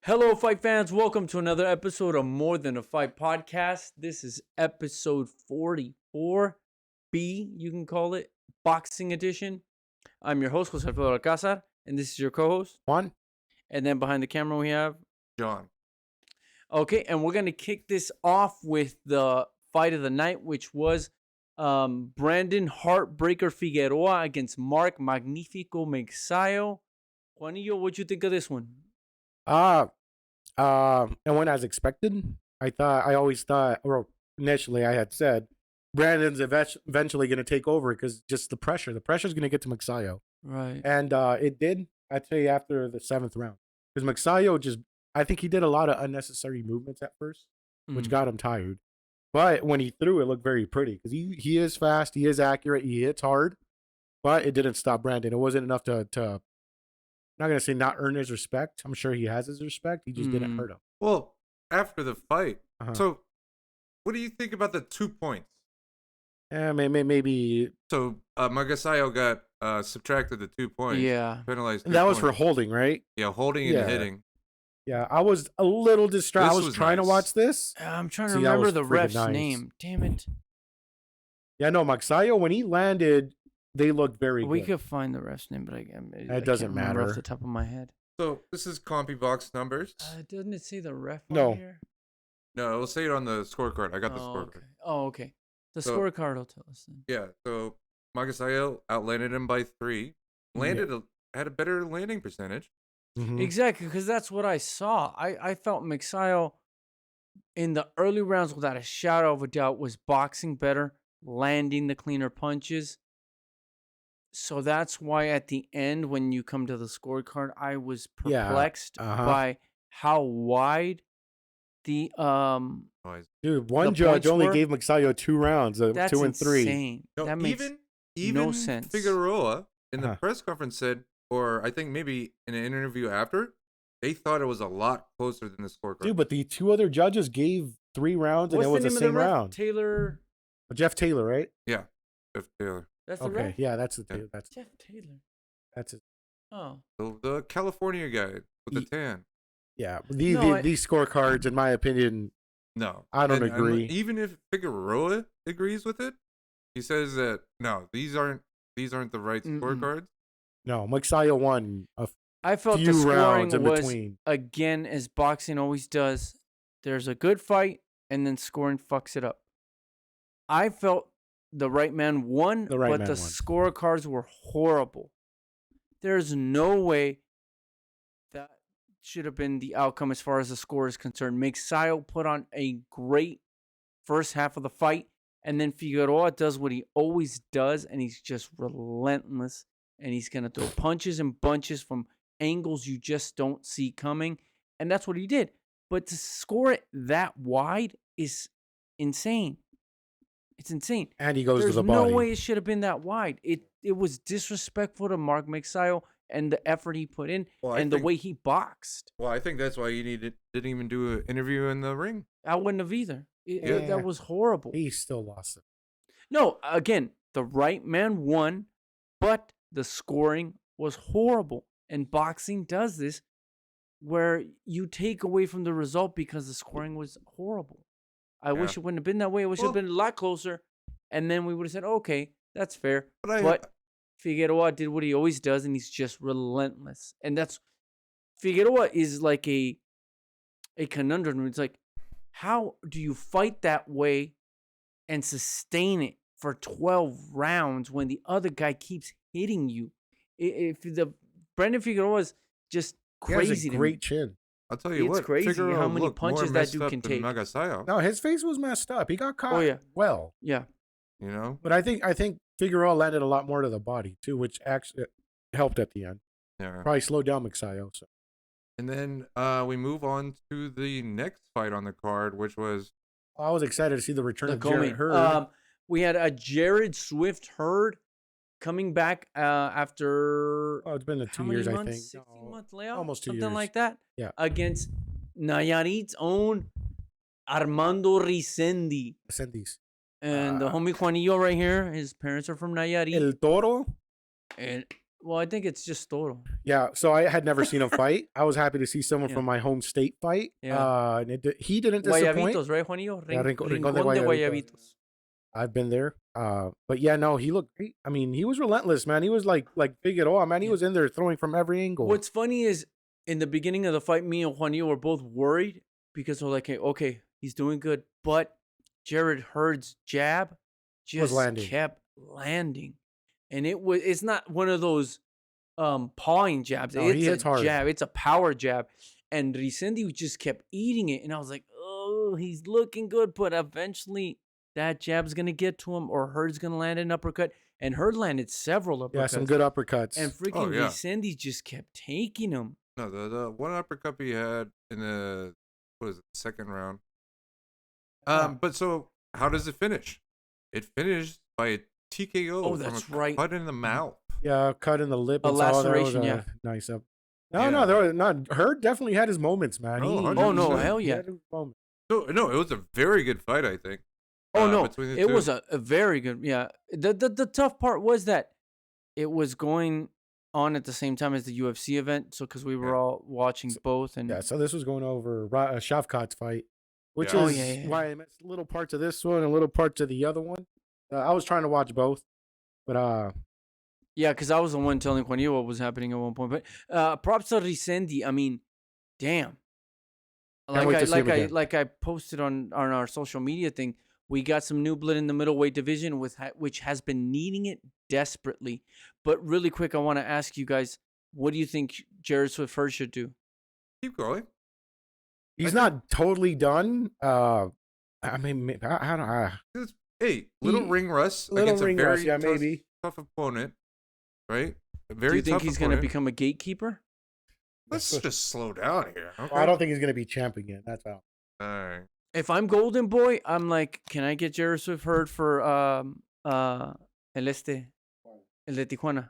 Hello, fight fans. Welcome to another episode of More Than a Fight Podcast. This is episode 44B, you can call it, Boxing Edition. I'm your host, Jose Alfredo Alcázar, and this is your co-host, Juan. And then behind the camera, we have John. Okay, and we're going to kick this off with the fight of the night, which was Brandon Heartbreaker Figueroa against Mark Magnifico Magsayo. Juanillo, what'd you think of this one? And when as expected, I always thought, or initially I had said, Brandon's eventually going to take over because just the pressure's going to get to Magsayo. Right. And it did, I'd say, after the 7th round. Because Magsayo I think he did a lot of unnecessary movements at first, which got him tired. But when he threw, it looked very pretty because he is fast, he is accurate, he hits hard, but it didn't stop Brandon. It wasn't enough to I'm not going to say not earn his respect. I'm sure he has his respect. He just didn't hurt him. Well, after the fight, so what do you think about the 2 points? Yeah, maybe. So Magsayo got subtracted the 2 points. Yeah. Penalized. That was for holding, right? Yeah, holding and hitting. Yeah, I was a little distracted. I was trying to watch this. I'm trying to remember the ref's name. Damn it. Yeah, no, Magsayo, when he landed, they looked very good. We could find the ref's name, but I doesn't can't matter remember off the top of my head. So this is CompuBox numbers. Doesn't it say the ref No. on here? No, it'll say it on the scorecard. I got the scorecard. Okay. Oh, okay. The scorecard will tell us then. Yeah, so Magsayo outlanded him by 3. Had a better landing percentage. Mm-hmm. Exactly, because that's what I saw. I felt Magsayo in the early rounds, without a shadow of a doubt, was boxing better, landing the cleaner punches. So that's why at the end, when you come to the scorecard, I was perplexed by how wide the Dude, one judge only gave Magsayo 2 rounds, 2 and 3. Insane. No, that makes even no sense. Figueroa in the press conference said, or I think maybe in an interview after, they thought it was a lot closer than the scorecard. Dude, but the 2 other judges gave 3 rounds, and it was the same round. Taylor. Jeff Taylor, right? Yeah, Jeff Taylor. That's the okay. ref? Yeah, that's the Taylor. That's Jeff Taylor. That's it. Oh. The California guy with the tan. Yeah, these scorecards, in my opinion, no, I don't agree. Even if Figueroa agrees with it, he says that no, these aren't the right scorecards. No, Magsayo won I felt few the rounds scoring in was, between. again, as boxing always does, there's a good fight, and then scoring fucks it up. I felt the right man won, but the scorecards were horrible. There's no way that should have been the outcome as far as the score is concerned. Magsayo put on a great first half of the fight, and then Figueroa does what he always does, and he's just relentless, and he's going to throw punches and bunches from angles you just don't see coming, and that's what he did. But to score it that wide is insane. It's insane. And he goes There's to the body. no way it should have been that wide. It was disrespectful to Mark Magsayo and the effort he put in the way he boxed. Well, I think that's why you didn't even do an interview in the ring. I wouldn't have either. That was horrible. He still lost it. No, again, the right man won, but the scoring was horrible. And boxing does this where you take away from the result because the scoring was horrible. I wish it wouldn't have been that way. I wish it would have been a lot closer. And then we would have said, okay, that's fair. But Figueroa did what he always does, and he's just relentless. And Figueroa is like a conundrum. It's like, how do you fight that way and sustain it for 12 rounds when the other guy keeps hitting you? Brandon Figueroa is just crazy. He has a great chin. I'll tell you it's crazy how many punches that dude can take. Magsayo. No, his face was messed up. He got caught well. Yeah. You know? But I think Figueroa landed a lot more to the body, too, which actually helped at the end. Yeah. Probably slowed down Magsayo. So. And then we move on to the next fight on the card, which was... I was excited to see the return of Jarrett Hurd. We had a Jarrett Swift Hurd coming back after... Oh, it's been 2 years, I think. 16-month layoff? Almost 2 years. Something like that? Yeah. Against Nayarit's own Armando Resendiz. And the homie Juanillo right here, his parents are from Nayarit. El Toro? And Well, I think it's just Toro. Yeah, so I had never seen him fight. I was happy to see someone Yeah. from my home state fight. Yeah. And he didn't disappoint. Guayabitos, right, Juanillo? Yeah, Rincón Rincón de de Guayabitos. I've been there. But yeah, no, he looked great. I mean, he was relentless, man. He was like Figueroa, man. He was in there throwing from every angle. What's funny is in the beginning of the fight, me and Juanillo were both worried because we're like, hey, okay, he's doing good. But Jarrett Hurd's jab just kept landing. And it's not one of those pawing jabs. No, he hits hard. Jab. It's a power jab. And Resendiz just kept eating it. And I was like, oh, he's looking good. But eventually that jab's going to get to him or Hurd's going to land an uppercut. And Hurd landed several uppercuts. Yeah, some good uppercuts. And freaking Resendiz just kept taking him. No, the one uppercut he had in the second round. But so how does it finish? It finished by a TKO. Oh, that's from a right. cut in the mouth. Yeah, cut in the lip. A laceration, yeah. Nice up. No, there was not. Hurd definitely had his moments, man. Oh, no, hell yeah. No, it was a very good fight, I think. Oh, no, it was a very good, yeah. The tough part was that it was going on at the same time as the UFC event, so because we were all watching both. And yeah, so this was going over Shavkat's fight, which Yeah. is why I missed little parts of this one and little parts of the other one. I was trying to watch both, but yeah, because I was the one telling Juanillo what was happening at one point. But props to Resendiz. I mean, damn. Like I posted on our social media thing, we got some new blood in the middleweight division which has been needing it desperately. But really quick, I want to ask you guys, what do you think Jarrett Swift Hurd should do? Keep going. he's not totally done. I mean, I don't. Hey, little ring rust Little against ring a very rust, yeah, maybe. tough opponent, right? A Do very you think tough he's going to opponent. become a gatekeeper? Let's just slow down here. Okay? I don't think he's gonna be champ again. That's all. All right. If I'm Golden Boy, I'm like, can I get Jarrett Swift Hurd for El de Tijuana?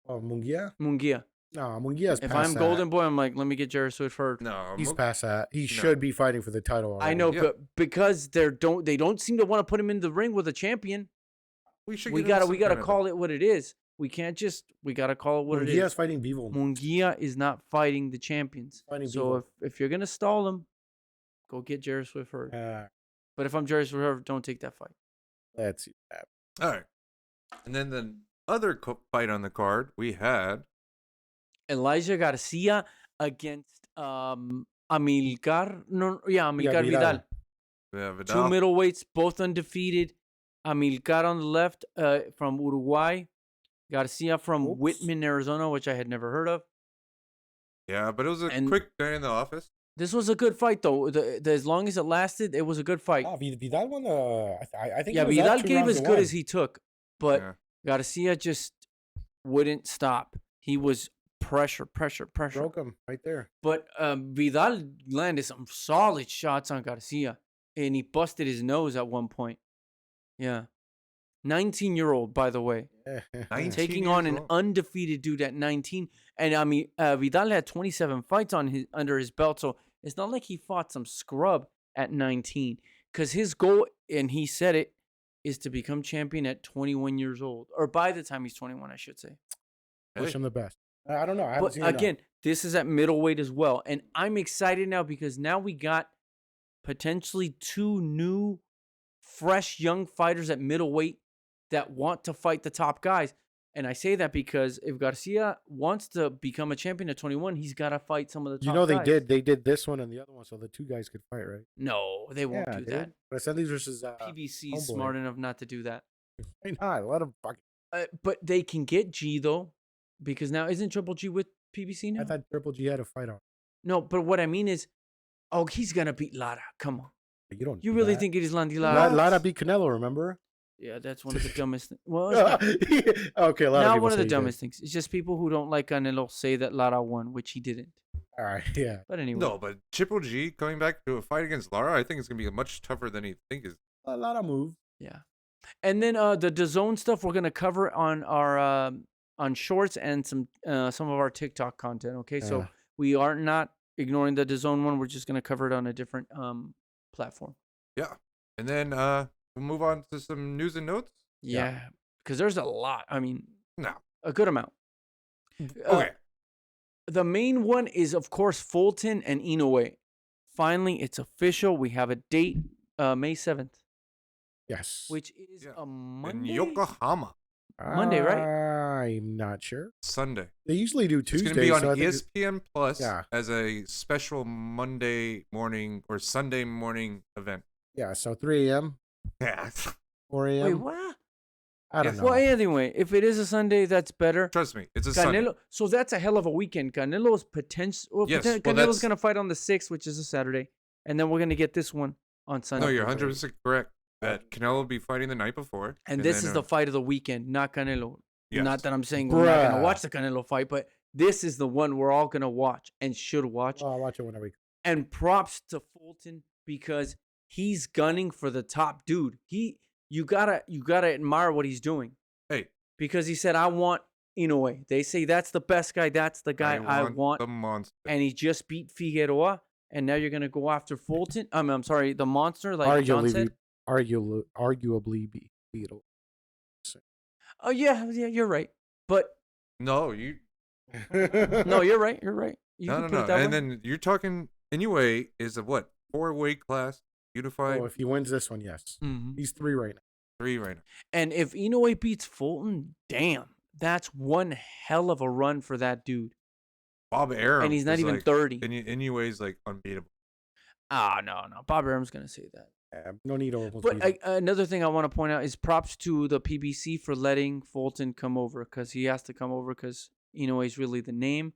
Munguia? Munguia. No, Munguia's If past I'm that. Golden Boy, I'm like, let me get Jarrett Swift Hurd. No, He's past that. He should be fighting for the title already. I know, Yeah. but because they don't seem to want to put him in the ring with a champion. we should. We gotta call it what it is. We gotta call it what it Munguia's is. fighting Bivol. Munguia is not fighting the champions. Fighting So Bivol. if you're gonna stall him, go get Jarrett Swift Hurd. But if I'm Jarrett Swift Hurd, don't take that fight. Let's see that. All right. And then the other fight on the card we had. Elijah Garcia against Amilcar Vidal. Vidal. Yeah, Two Vidal. middleweights, both undefeated. Amilcar on the left from Uruguay. Garcia from Whitman, Arizona, which I had never heard of. Yeah, but it was a And- quick day in the office. This was a good fight, though. As long as it lasted, it was a good fight. Vidal won the. I think. Yeah, it was Vidal up 2 gave rounds as to good 1. as he took, but Yeah. Garcia just wouldn't stop. He was pressure. Broke him right there. But Vidal landed some solid shots on Garcia, and he busted his nose at one point. Yeah. 19-year-old, by the way. 19 Taking years on an old. undefeated dude at 19. And I mean, Vidal had 27 fights under his belt, so it's not like he fought some scrub at 19. Because his goal, and he said it, is to become champion at 21 years old. Or by the time he's 21, I should say. Wish him the best. I don't know. I haven't But seen it again, this is at middleweight as well. And I'm excited now because now we got potentially 2 new, fresh, young fighters at middleweight that want to fight the top guys. And I say that because if Garcia wants to become a champion at 21, he's got to fight some of the top guys. They did this one and the other one, so the 2 guys could fight, right? No, they won't do that. But Resendiz versus PBC is homeboy. smart enough not to do that. Why not? Let him fucking. But they can get G, though, because now isn't Triple G with PBC now? I thought Triple G had a fight on. No, but what I mean is, he's going to beat Lara. Come on. You don't. You do really that. think it is Landy Lara? Lara beat Canelo? Remember? Yeah, that's one of the dumbest things. Well, it's Okay, a lot of not people one of say the he did. dumbest things. It's just people who don't like Canelo say that Lara won, which he didn't. All right, yeah. But anyway. No, but Triple G coming back to a fight against Lara, I think it's gonna be much tougher than he think is. A lot of move. Yeah. And then the DAZN stuff we're gonna cover on our on shorts and some of our TikTok content. Okay, so we are not ignoring the DAZN one. We're just gonna cover it on a different platform. Yeah, and then we'll move on to some news and notes. Yeah, because there's a lot. I mean, No, a good amount. Okay. The main one is, of course, Fulton and Inoue. Finally, it's official. We have a date, May 7th, Yes. which is a In Monday. Yokohama. Monday, right? I'm not sure. Sunday. They usually do It's Tuesday. going to be on so I think ESPN Plus Yeah. as a special Monday morning or Sunday morning event. Yeah, so 3 a.m., Yeah. 4 a.m. Wait, what? I don't Yes. know. Well, anyway, if it is a Sunday, that's better. Trust me, it's a Sunday. Canelo, so that's a hell of a weekend. Canelo's potential. Well, Yes, well, Canelo's that's- gonna fight on the 6th, which is a Saturday, and then we're gonna get this one on Sunday. No, you're 100% correct. That Canelo will be fighting the night before. And this then, is the fight of the weekend, not Canelo. yes. Not that I'm saying we're not gonna Bruh. watch the Canelo fight, but this is the one we're all gonna watch and should watch. Oh, I'll watch it whenever we. And props to Fulton because he's gunning for the top dude. You gotta admire what he's doing. Hey, Because he said, I want Inoue. They say that's the best guy. That's the guy I want. the monster. And he just beat Figueroa. And now you're going to go after Fulton. I'm sorry, the monster, like John said. Arguably be Beetle. Oh, yeah, you're right. But No, you. no, you're right. You're right. You No, can no, put no. it that And way. then you're talking anyway. Is a what? 4-weight class, unified. Oh, if he wins this one, yes. Mhm. He's 3 right now. 3 right now. And if Inoue beats Fulton, damn, that's one hell of a run for that dude. Bob Arum. And he's not is even like, 30. Anyways, like unbeatable. Ah, no. Bob Arum's going to say that. Yeah, no need to. But another thing I want to point out is props to the PBC for letting Fulton come over because he has to come over because Inoue is really the name.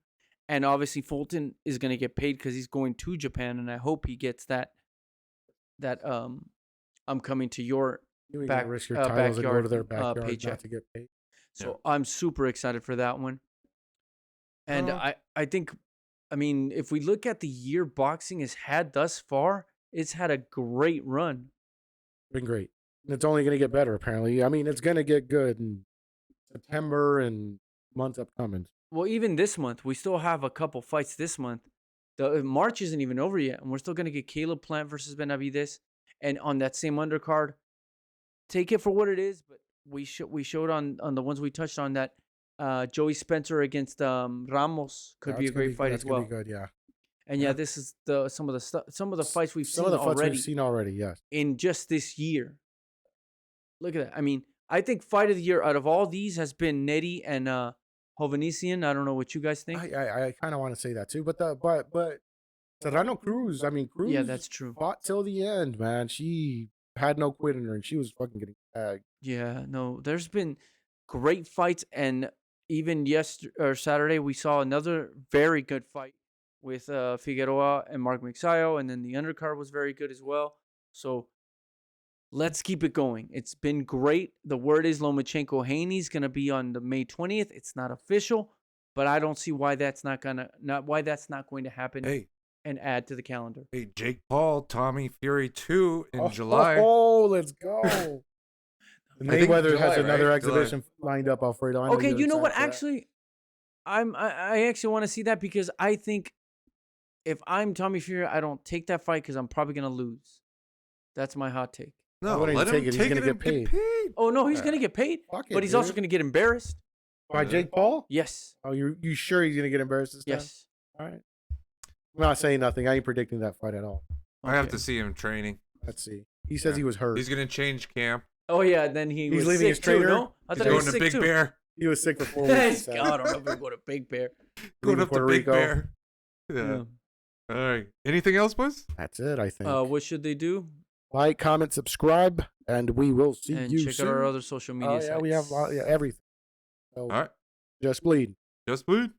And obviously Fulton is going to get paid because he's going to Japan, and I hope he gets that I'm coming to your you ain't back- gonna risk your titles and go to their backyard, backyard paycheck. not to get paid. So I'm super excited for that one. And I think, I mean, if we look at the year boxing has had thus far, it's had a great run. Been great. And it's only gonna get better. Apparently, I mean, it's gonna get good in September and months upcoming. Well, even this month, we still have a couple fights this month. The March isn't even over yet, and we're still gonna get Caleb Plant versus Benavides, and on that same undercard. Take it for what it is, but we showed on the ones we touched on that Joey Spencer against Ramos could be a great fight as well. Be good, yeah. And yeah, this is some of the fights we've Some seen of the fights already we've seen already, yes. in just this year. Look at that. I mean, I think fight of the year out of all these has been Nettie and Hovhannissian. I don't know what you guys think. I kind of want to say that too, but Serrano Cruz. I mean, Cruz. Yeah, that's true. Fought till the end, man. She had no quit in her, and she was fucking getting tagged. Yeah, no, there's been great fights, and even Saturday we saw another very good fight with Figueroa and Mark Magsayo, and then the undercard was very good as well. So let's keep it going. It's been great. The word is Lomachenko-Haney's going to be on the May 20th. It's not official, but I don't see why that's not going to happen. Hey, and add to the calendar. hey, Jake Paul, Tommy Fury 2 in July. Oh, let's go. Mayweather has July, another right? exhibition lined up, Alfredo. I know Okay, you're you know what? excited for that. Actually, I actually want to see that because I think if I'm Tommy Fury, I don't take that fight because I'm probably gonna lose. That's my hot take. No, wouldn't let even him take it. He's take gonna it get and paid. get paid. Oh no, he's Yeah. gonna get paid, Fuck it, but he's also dude. gonna get embarrassed. By Jake Paul? Yes, Oh, you sure he's gonna get embarrassed this time? yes. All right. I'm not saying nothing. I ain't predicting that fight at all. I have Okay. to see him training. Let's see. He says Yeah. he was hurt. He's gonna change camp. Oh yeah, then He's was leaving sick his too, trainer? no? I He's thought he Going was to sick Big too. Bear. He was sick for 4 weeks. Thank he said. God, I'm gonna go to Big Bear. Going Leaving up to Puerto Big Rico. Bear. Yeah. All right. Anything else, boys? That's it, I think. What should they do? Like, comment, subscribe, and we will see And you check soon. out our other social media Oh, yeah, sites. we have everything. So, All right. just bleed. Just bleed.